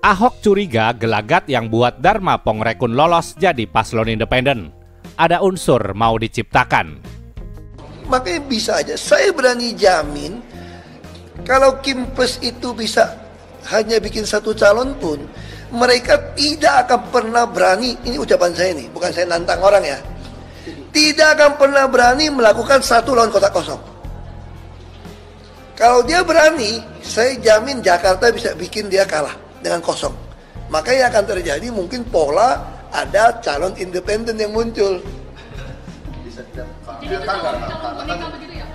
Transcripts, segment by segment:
Ahok curiga gelagat yang buat Dharma Pongrekun lolos jadi paslon independen. Ada unsur mau diciptakan. Makanya bisa aja, saya berani jamin kalau Kim Plus itu bisa hanya bikin satu calon pun, mereka tidak akan pernah berani, ini ucapan saya nih, bukan saya nantang orang ya, tidak akan pernah berani melakukan satu lawan kotak kosong. Kalau dia berani, saya jamin Jakarta bisa bikin dia kalah dengan kosong. Makanya akan terjadi mungkin pola ada calon independen yang muncul.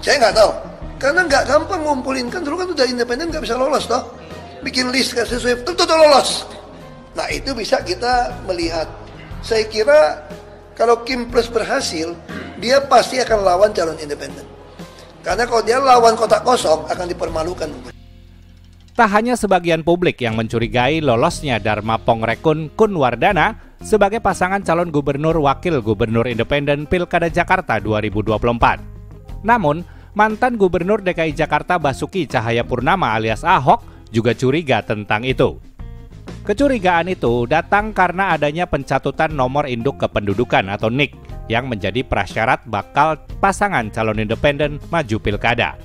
Saya nggak tahu, karena nggak gampang ngumpulin, kan dulu kan udah independen nggak bisa lolos toh, bikin list kan sesuai tentu lolos. Nah itu bisa kita melihat. Saya kira kalau Kim Plus berhasil, dia pasti akan lawan calon independen. Karena kalau dia lawan kotak kosong akan dipermalukan. Tak hanya sebagian publik yang mencurigai lolosnya Dharma Pongrekun Kunwardana sebagai pasangan calon gubernur wakil gubernur independen Pilkada Jakarta 2024. Namun, mantan gubernur DKI Jakarta Basuki Cahayapurnama alias Ahok juga curiga tentang itu. Kecurigaan itu datang karena adanya pencatutan nomor induk kependudukan atau NIK yang menjadi prasyarat bakal pasangan calon independen maju pilkada.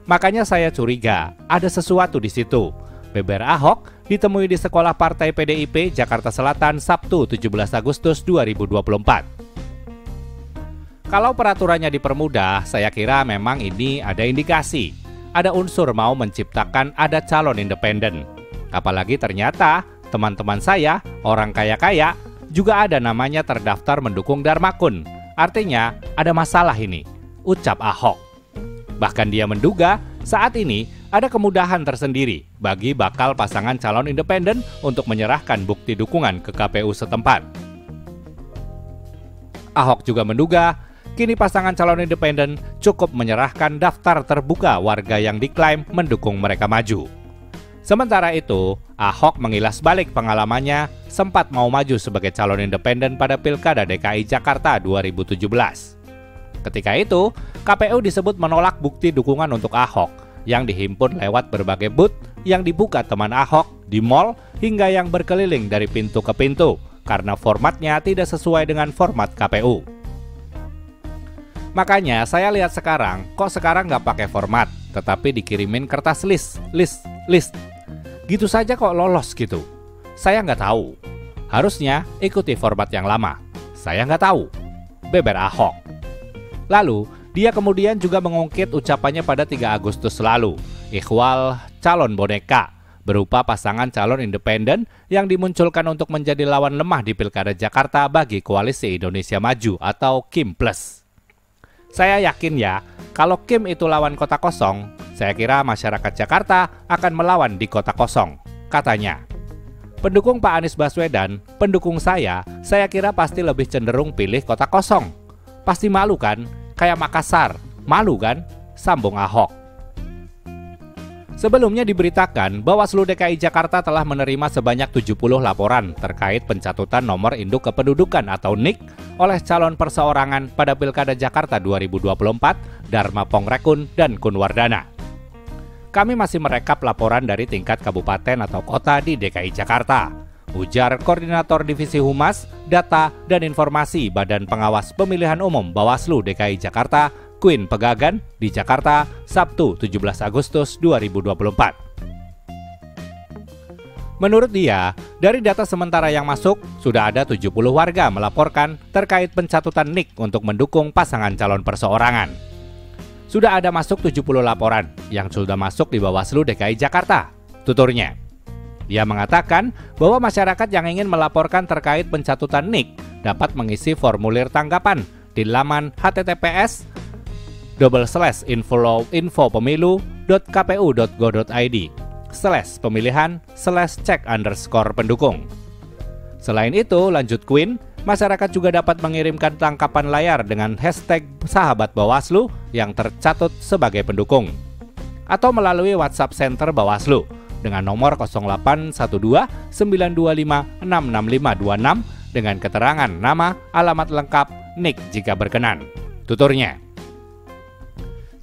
Makanya saya curiga ada sesuatu di situ. Beber Ahok ditemui di sekolah partai PDIP Jakarta Selatan Sabtu 17 Agustus 2024. Kalau peraturannya dipermudah, saya kira memang ini ada indikasi. Ada unsur mau menciptakan ada calon independen. Apalagi ternyata teman-teman saya, orang kaya-kaya, juga ada namanya terdaftar mendukung Dharmakun. Artinya ada masalah ini, ucap Ahok. Bahkan dia menduga saat ini ada kemudahan tersendiri bagi bakal pasangan calon independen untuk menyerahkan bukti dukungan ke KPU setempat. Ahok juga menduga kini pasangan calon independen cukup menyerahkan daftar terbuka warga yang diklaim mendukung mereka maju. Sementara itu, Ahok mengilas balik pengalamannya sempat mau maju sebagai calon independen pada Pilkada DKI Jakarta 2017. Ketika itu, KPU disebut menolak bukti dukungan untuk Ahok yang dihimpun lewat berbagai booth yang dibuka teman Ahok di mal hingga yang berkeliling dari pintu ke pintu karena formatnya tidak sesuai dengan format KPU. Makanya saya lihat sekarang, kok sekarang nggak pakai format, tetapi dikirimin kertas list. Gitu saja kok lolos gitu. Saya nggak tahu. Harusnya ikuti format yang lama. Saya nggak tahu. Beber Ahok. Lalu, dia kemudian juga mengungkit ucapannya pada 3 Agustus lalu, ikhwal calon boneka, berupa pasangan calon independen yang dimunculkan untuk menjadi lawan lemah di Pilkada Jakarta bagi Koalisi Indonesia Maju atau Kim Plus. Saya yakin ya, kalau Kim itu lawan kota kosong, saya kira masyarakat Jakarta akan melawan di kota kosong, katanya. Pendukung Pak Anies Baswedan, pendukung saya kira pasti lebih cenderung pilih kota kosong. Pasti malu kan? Kayak Makassar, malu kan? Sambung Ahok. Sebelumnya diberitakan, Bawaslu DKI Jakarta telah menerima sebanyak 70 laporan terkait pencatutan nomor induk kependudukan atau NIK oleh calon perseorangan pada Pilkada Jakarta 2024, Dharma Pongrekun dan Kunwardana. Kami masih merekap laporan dari tingkat kabupaten atau kota di DKI Jakarta, ujar Koordinator Divisi Humas, Data, dan Informasi Badan Pengawas Pemilihan Umum Bawaslu DKI Jakarta, Queen Pegagan di Jakarta, Sabtu 17 Agustus 2024. Menurut dia, dari data sementara yang masuk, sudah ada 70 warga melaporkan terkait pencatutan NIK untuk mendukung pasangan calon perseorangan. Sudah ada masuk 70 laporan yang sudah masuk di Bawaslu DKI Jakarta, tuturnya. Dia mengatakan bahwa masyarakat yang ingin melaporkan terkait pencatutan NIK dapat mengisi formulir tanggapan di laman https://info.pemilu.kpu.go.id/pemilihan/cek_pendukung. Selain itu, lanjut Queen, masyarakat juga dapat mengirimkan tangkapan layar dengan hashtag Sahabat Bawaslu yang tercatut sebagai pendukung. Atau melalui WhatsApp Center Bawaslu dengan nomor 0812 925 66526 dengan keterangan nama, alamat lengkap, NIK jika berkenan, tuturnya.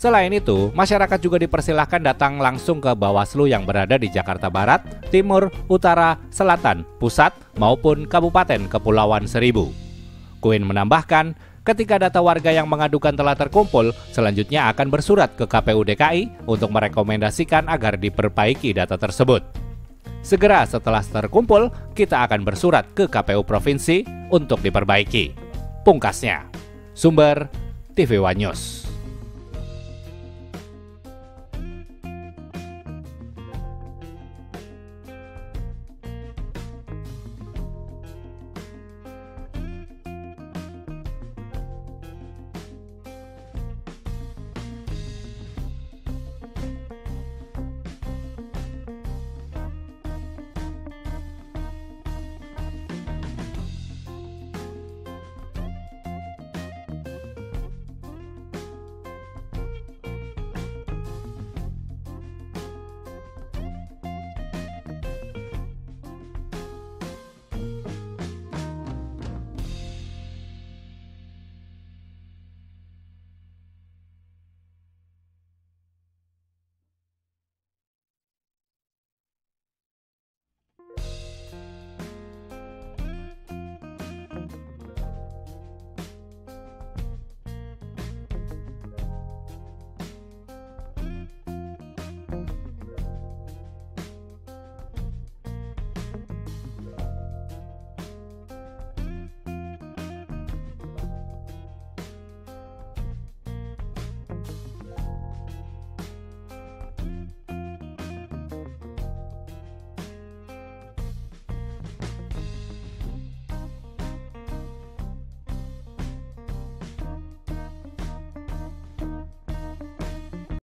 Selain itu, masyarakat juga dipersilahkan datang langsung ke Bawaslu yang berada di Jakarta Barat, Timur, Utara, Selatan, Pusat, maupun Kabupaten Kepulauan Seribu. Queen menambahkan, ketika data warga yang mengadukan telah terkumpul, selanjutnya akan bersurat ke KPU DKI untuk merekomendasikan agar diperbaiki data tersebut. Segera setelah terkumpul, kita akan bersurat ke KPU Provinsi untuk diperbaiki. Pungkasnya. Sumber TV One News.